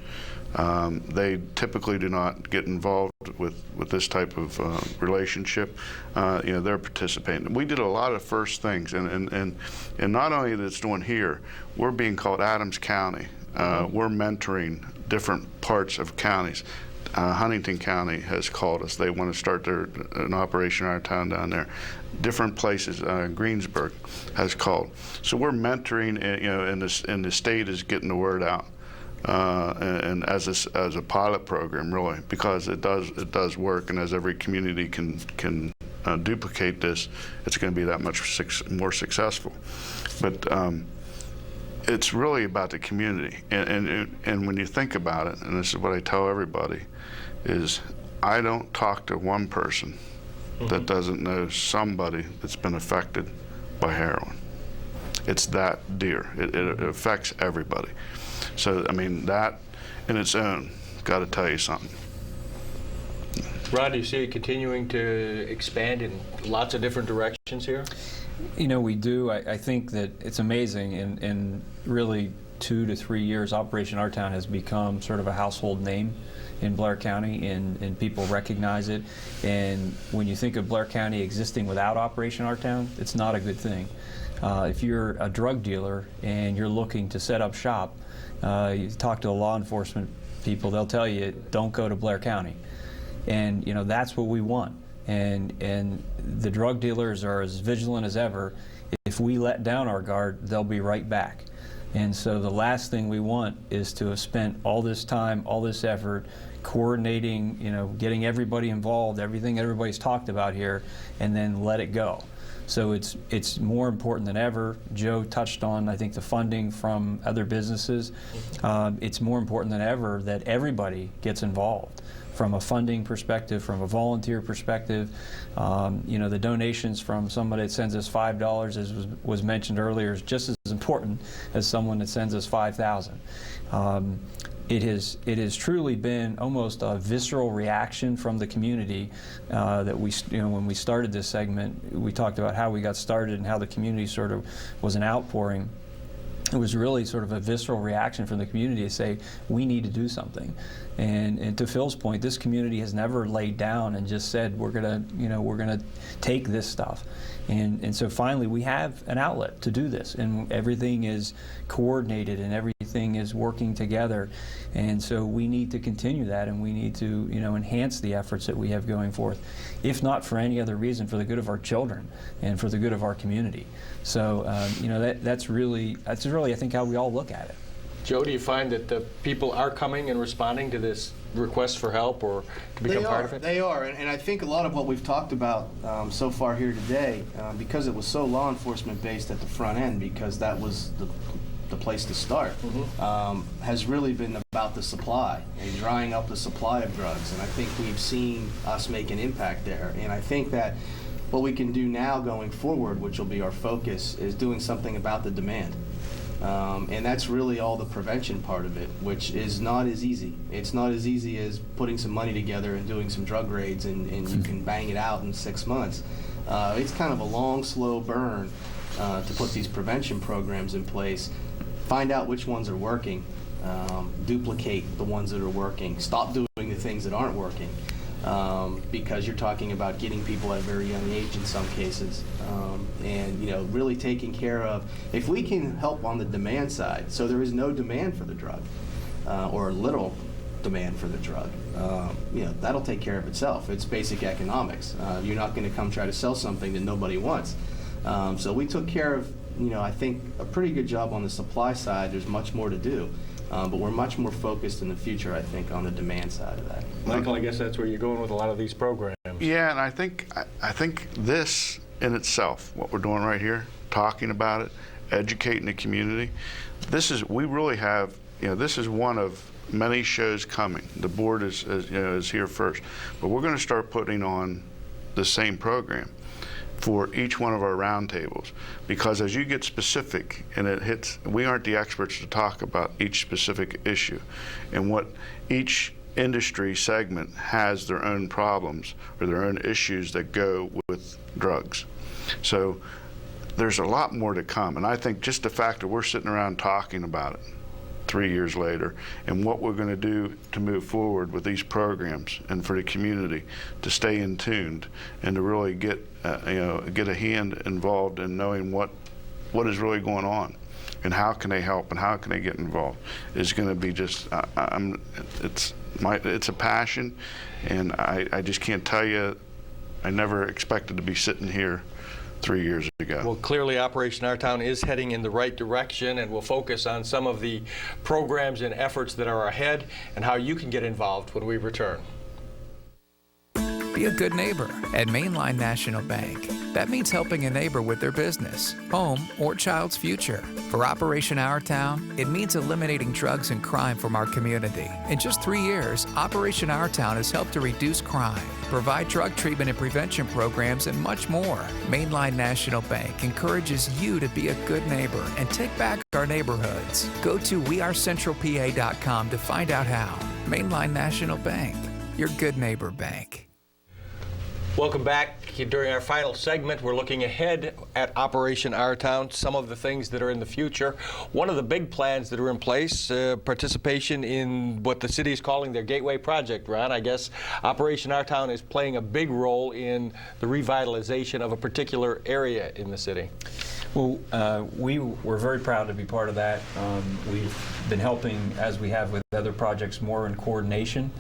They typically do not get involved with this type of relationship. You know, they're participating. We did a lot of first things, and not only that it's doing here, we're being called Adams County. We're mentoring different parts of counties. Huntington County has called us. They want to start an Operation Our Town down there. Different places, Greensburg has called. So we're mentoring, you know, and the state is getting the word out. And as a pilot program, really, because it does work, and as every community can duplicate this, it's going to be that much more successful. But it's really about the community, and when you think about it, and this is what I tell everybody, is I don't talk to one person that doesn't know somebody that's been affected by heroin. It's that dear. It affects everybody. So, I mean, that in its own, got to tell you something. Rod, do you see it continuing to expand in lots of different directions here? You know, we do. I think that it's amazing. In really 2 to 3 years, Operation Our Town has become sort of a household name in Blair County, and people recognize it. And when you think of Blair County existing without Operation Our Town, it's not a good thing. If you're a drug dealer and you're looking to set up shop, you talk to the law enforcement people, they'll tell you, don't go to Blair County. And, you know, that's what we want. And the drug dealers are as vigilant as ever. If we let down our guard, they'll be right back. And so the last thing we want is to have spent all this time, all this effort, coordinating, you know, getting everybody involved, everything everybody's talked about here, and then let it go. So it's more important than ever. Joe touched on, I think, the funding from other businesses. It's more important than ever that everybody gets involved from a funding perspective, from a volunteer perspective. You know, the donations from somebody that sends us $5, as was mentioned earlier, is just as important as someone that sends us $5,000. It has truly been almost a visceral reaction from the community that we, you know, when we started this segment, we talked about how we got started and how the community sort of was an outpouring. It was really sort of a visceral reaction from the community to say, we need to do something. And to Phil's point, this community has never laid down and just said we're gonna take this stuff. And so finally we have an outlet to do this, and everything is coordinated and everything is working together. And so we need to continue that, and we need to enhance the efforts that we have going forth, if not for any other reason, for the good of our children and for the good of our community. So that's really I think how we all look at it. Joe, do you find that the people are coming and responding to this request for help or to become part of it? They are, and I think a lot of what we've talked about so far here today, because it was so law enforcement based at the front end, because that was the place to start, has really been about the supply and drying up the supply of drugs. And I think we've seen us make an impact there. And I think that what we can do now going forward, which will be our focus, is doing something about the demand. And that's really all the prevention part of it, which is not as easy. It's not as easy as putting some money together and doing some drug raids and you can bang it out in 6 months. It's kind of a long, slow burn to put these prevention programs in place, find out which ones are working, duplicate the ones that are working, stop doing the things that aren't working. Because you're talking about getting people at a very young age in some cases, and really taking care of, if we can help on the demand side, so there is no demand for the drug, or little demand for the drug, that'll take care of itself. It's basic economics. You're not going to come try to sell something that nobody wants. So we took care of, I think, a pretty good job on the supply side. There's much more to do. But we're much more focused in the future, I think, on the demand side of that. Michael, I guess that's where you're going with a lot of these programs. Yeah, and I think this in itself, what we're doing right here, talking about it, educating the community, we really have, this is one of many shows coming. The board is here first, but we're going to start putting on the same program for each one of our roundtables, because as you get specific and it hits, we aren't the experts to talk about each specific issue, and what each industry segment has their own problems or their own issues that go with drugs. So there's a lot more to come, and I think just the fact that we're sitting around talking about it 3 years later, and what we're going to do to move forward with these programs and for the community to stay in tuned and to really get a hand involved in knowing what is really going on and how can they help and how can they get involved is going to be just it's a passion, and I just can't tell you, I never expected to be sitting here 3 years ago. Well, clearly Operation Our Town is heading in the right direction, and we'll focus on some of the programs and efforts that are ahead and how you can get involved when we return. Be a good neighbor at Mainline National Bank. That means helping a neighbor with their business, home, or child's future. For Operation Our Town, it means eliminating drugs and crime from our community. In just 3 years, Operation Our Town has helped to reduce crime, provide drug treatment and prevention programs, and much more. Mainline National Bank encourages you to be a good neighbor and take back our neighborhoods. Go to wearecentralpa.com to find out how. Mainline National Bank, your good neighbor bank. Welcome back. During our final segment, we're looking ahead at Operation Our Town, some of the things that are in the future. One of the big plans that are in place, participation in what the city is calling their Gateway Project. Ron, I guess Operation Our Town is playing a big role in the revitalization of a particular area in the city. Well, we're very proud to be part of that. We've been helping, as we have with other projects, more in coordination.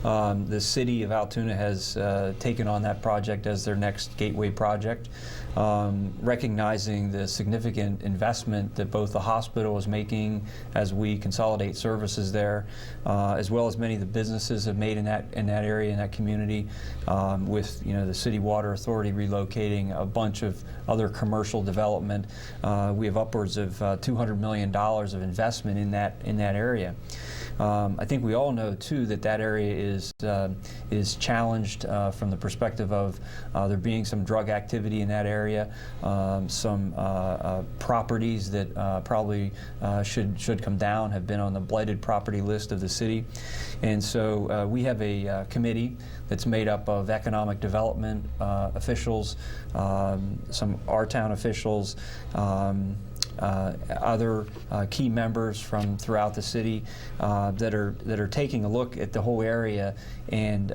The city of Altoona has taken on that project as their next gateway project, recognizing the significant investment that both the hospital is making as we consolidate services there, as well as many of the businesses have made in that area, in that community, with the City Water Authority relocating a bunch of other commercial development. We have upwards of $200 million of investment in that area. I think we all know too that area is challenged from the perspective of there being some drug activity in that area, some properties that probably should come down have been on the blighted property list of the city, and so we have a committee that's made up of economic development officials, some Our Town officials, other key members from throughout the city that are taking a look at the whole area and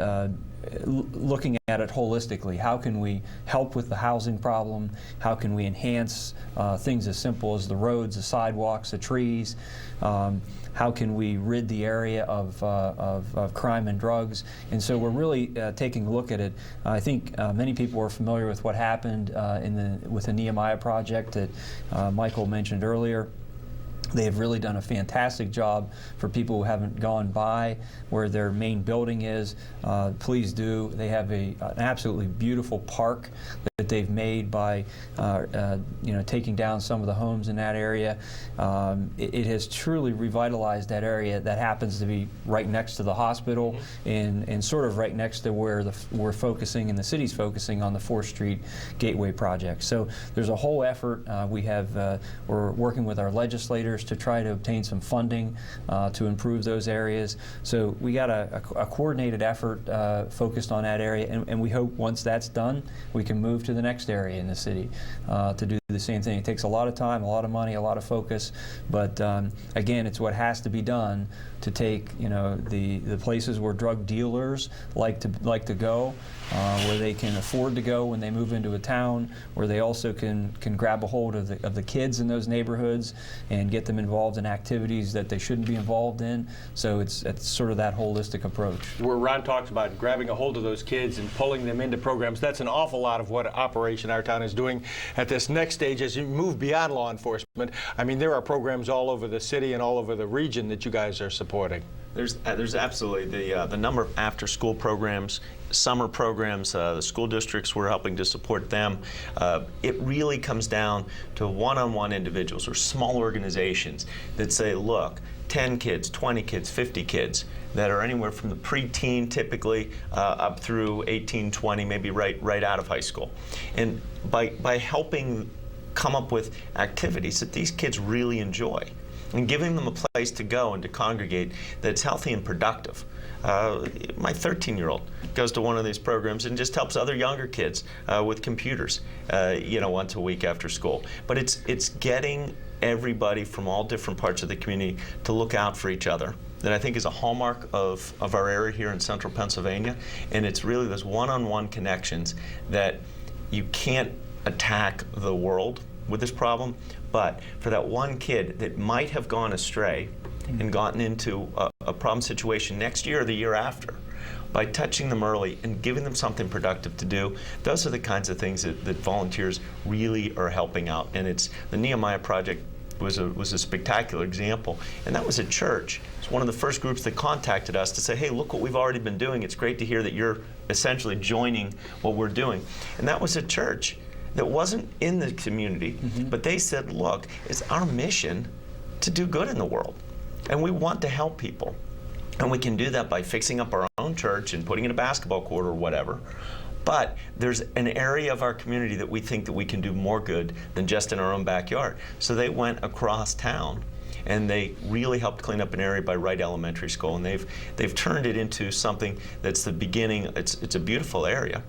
looking at it holistically. How can we help with the housing problem? How can we enhance things as simple as the roads, the sidewalks, the trees? How can we rid the area of crime and drugs? And so we're really taking a look at it. I think many people are familiar with what happened with the Nehemiah project that Michael mentioned earlier. They have really done a fantastic job for people who haven't gone by where their main building is. Please do. They have an absolutely beautiful park that they've made by taking down some of the homes in that area. It has truly revitalized that area that happens to be right next to the hospital and sort of right next to where we're focusing and the city's focusing on the 4th Street Gateway project. So there's a whole effort. We're working with our legislators to try to obtain some funding to improve those areas. So we got a coordinated effort focused on that area, and we hope once that's done, we can move to the next area in the city to do the same thing. It takes a lot of time, a lot of money, a lot of focus, but again, it's what has to be done to take the places where drug dealers like to go, where they can afford to go when they move into a town, where they also can grab a hold of the kids in those neighborhoods and get them involved in activities that they shouldn't be involved in. So it's sort of that holistic approach. Where Ron talks about grabbing a hold of those kids and pulling them into programs, that's an awful lot of what Operation Our Town is doing at this next stage as you move beyond law enforcement. I mean, there are programs all over the city and all over the region that you guys are supporting. There's absolutely the number of after-school programs, summer programs, the school districts, we're helping to support them. It really comes down to one-on-one individuals or small organizations that say, look, 10 kids, 20 kids, 50 kids that are anywhere from the preteen typically up through 18, 20, maybe right out of high school. And by helping come up with activities that these kids really enjoy, and giving them a place to go and to congregate that's healthy and productive. My 13-year-old goes to one of these programs and just helps other younger kids with computers, once a week after school. But it's getting everybody from all different parts of the community to look out for each other. That I think is a hallmark of our area here in central Pennsylvania. And it's really those one-on-one connections that you can't attack the world with this problem, but for that one kid that might have gone astray and gotten into a problem situation next year or the year after, by touching them early and giving them something productive to do, those are the kinds of things that volunteers really are helping out. And it's the Nehemiah Project was a spectacular example, and that was a church. It's one of the first groups that contacted us to say, hey, look what we've already been doing. It's great to hear that you're essentially joining what we're doing. And that was a church that wasn't in the community, but they said, look, it's our mission to do good in the world, and we want to help people. And we can do that by fixing up our own church and putting in a basketball court or whatever. But there's an area of our community that we think that we can do more good than just in our own backyard. So they went across town and they really helped clean up an area by Wright Elementary School, and they've turned it into something that's the beginning. It's a beautiful area,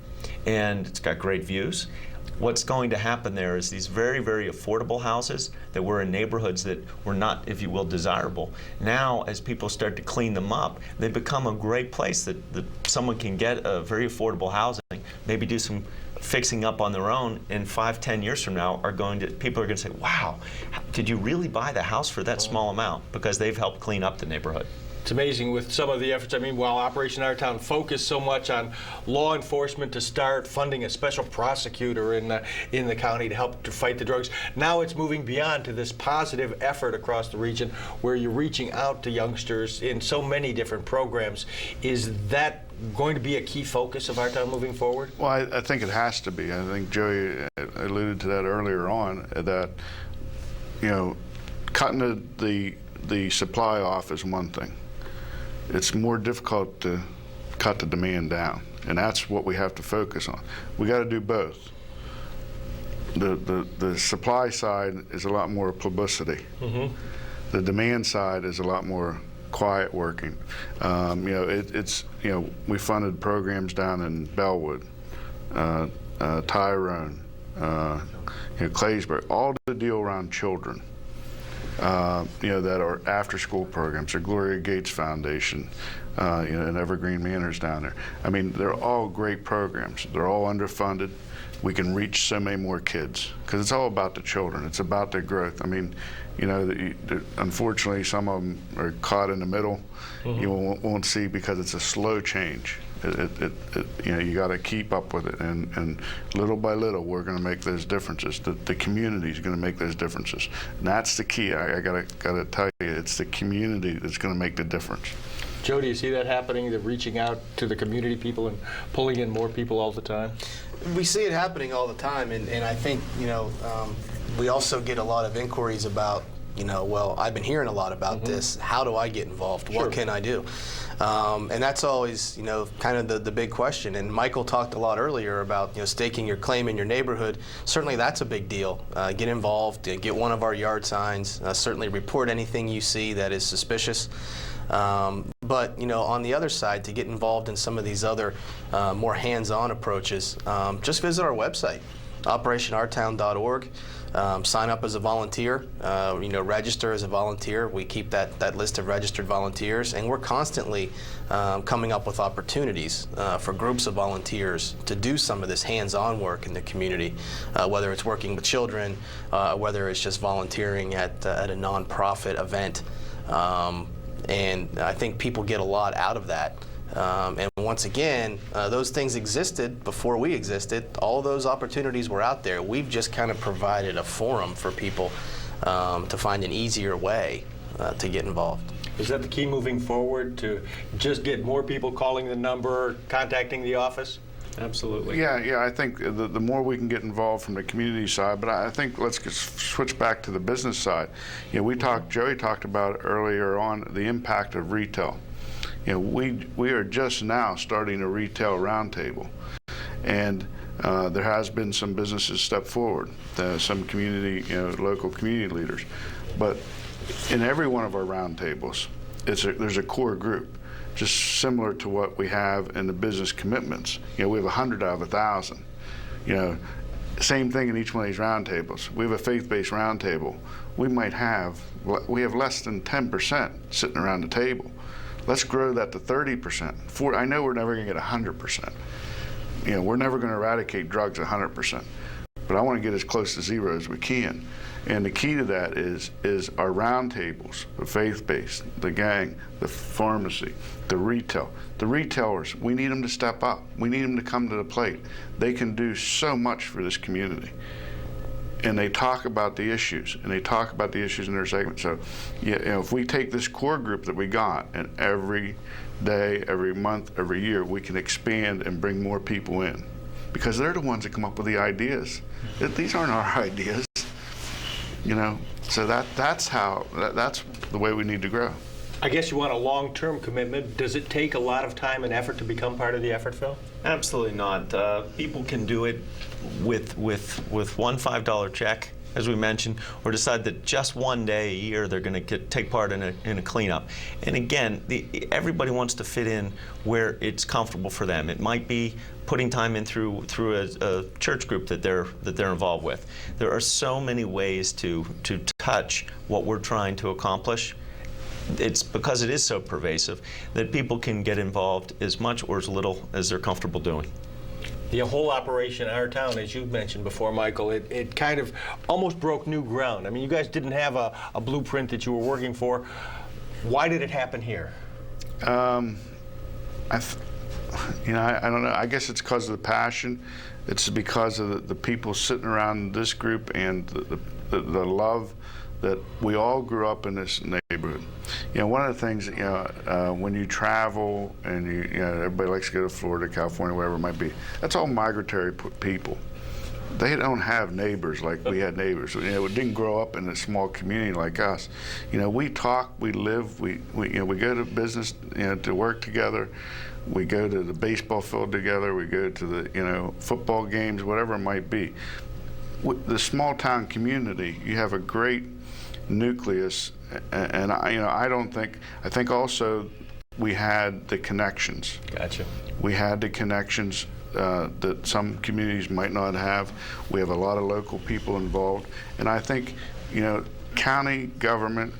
and it's got great views. What's going to happen there is these very, very affordable houses that were in neighborhoods that were not, if you will, desirable. Now, as people start to clean them up, they become a great place that someone can get a very affordable housing, maybe do some fixing up on their own, and 5-10 years from now people are going to say, wow, did you really buy the house for that small amount? Because they've helped clean up the neighborhood. It's amazing with some of the efforts. I mean, while Operation Our Town focused so much on law enforcement to start funding a special prosecutor in the county to help to fight the drugs, now it's moving beyond to this positive effort across the region where you're reaching out to youngsters in so many different programs. Is that going to be a key focus of Our Town moving forward? Well, I think it has to be. I think Joey alluded to that earlier on, that, cutting the supply off is one thing. It's more difficult to cut the demand down, and that's what we have to focus on. We got to do both. The supply side is a lot more publicity. The demand side is a lot more quiet working. We funded programs down in Bellwood, Tyrone, Claysburg, all the deal around children. That are after-school programs, or Gloria Gates Foundation, and Evergreen Manors down there. I mean, they're all great programs. They're all underfunded. We can reach so many more kids because it's all about the children. It's about their growth. I mean, unfortunately, some of them are caught in the middle. Mm-hmm. You won't see because it's a slow change. You got to keep up with it, and little by little, we're going to make those differences. The community is going to make those differences, and that's the key. I gotta tell you, it's the community that's going to make the difference. Joe, do you see that happening? The reaching out to the community people and pulling in more people all the time? We see it happening all the time, and I think we also get a lot of inquiries about. Well, I've been hearing a lot about this. How do I get involved? Sure. What can I do? And that's always, kind of the big question. And Michael talked a lot earlier about, staking your claim in your neighborhood. Certainly that's a big deal. Get involved, get one of our yard signs, certainly report anything you see that is suspicious. But, on the other side, to get involved in some of these other more hands-on approaches, just visit our website, operationourtown.org. Sign up as a volunteer, register as a volunteer. We keep that list of registered volunteers, and we're constantly coming up with opportunities for groups of volunteers to do some of this hands-on work in the community, whether it's working with children, whether it's just volunteering at a nonprofit event. And I think people get a lot out of that. And once again, those things existed before we existed. All those opportunities were out there. We've just kind of provided a forum for people to find an easier way to get involved. Is that the key moving forward, to just get more people calling the number, contacting the office? Absolutely. Yeah. I think the more we can get involved from the community side, but I think let's switch back to the business side. Joey talked about earlier on the impact of retail. We are just now starting a retail roundtable, and there has been some businesses step forward, some community, local community leaders. But in every one of our roundtables, there's a core group, just similar to what we have in the business commitments. We have 100 out of 1,000. Same thing in each one of these roundtables. We have a faith-based roundtable. We have less than 10% sitting around the table. Let's grow that to 30%. I know we're never going to get 100%. We're never going to eradicate drugs 100%. But I want to get as close to zero as we can. And the key to that is our roundtables, the faith-based, the gang, the pharmacy, the retail. The retailers, we need them to step up. We need them to come to the plate. They can do so much for this community. And they talk about the issues, in their segment. So, if we take this core group that we got, and every day, every month, every year, we can expand and bring more people in, because they're the ones that come up with the ideas. These aren't our ideas, So that's the way we need to grow. I guess you want a long-term commitment. Does it take a lot of time and effort to become part of the effort, Phil? Absolutely not. People can do it with one $5 check, as we mentioned, or decide that just one day a year they're going to take part in a cleanup. And again, everybody wants to fit in where it's comfortable for them. It might be putting time in through a church group that they're involved with. There are so many ways to touch what we're trying to accomplish. It's because it is so pervasive that people can get involved as much or as little as they're comfortable doing. The whole Operation Our Town, as you mentioned before, Michael, it kind of almost broke new ground. I mean, you guys didn't have a blueprint that you were working for. Why did it happen here? I don't know. I guess it's because of the passion. It's because of the people sitting around this group and the love that we all grew up in this neighborhood. One of the things, when you travel and everybody likes to go to Florida, California, wherever it might be, that's all migratory people. They don't have neighbors like we had neighbors. We didn't grow up in a small community like us. We talk, we live, we go to business, to work together. We go to the baseball field together. We go to the, football games, whatever it might be. With the small town community, you have a great nucleus, and I think also we had the connections. Gotcha. We had the connections that some communities might not have. We have a lot of local people involved, and I think, you know, county government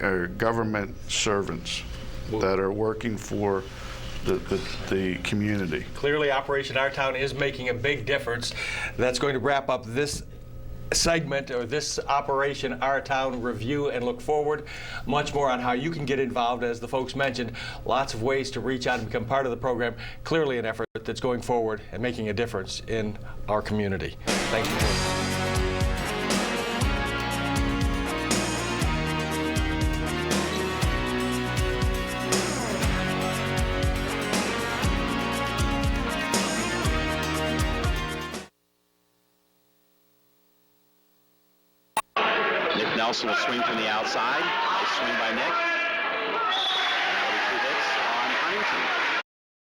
or government servants that are working for the community. Clearly, Operation Our Town is making a big difference. That's going to wrap up this segment, or this Operation Our Town review, and look forward much more on how you can get involved. As the folks mentioned, lots of ways to reach out and become part of the program. Clearly an effort that's going forward and making a difference in our community. Thank you. Nelson will swing from the outside. Nice swing by Nick. Another 2 hits on Huntington.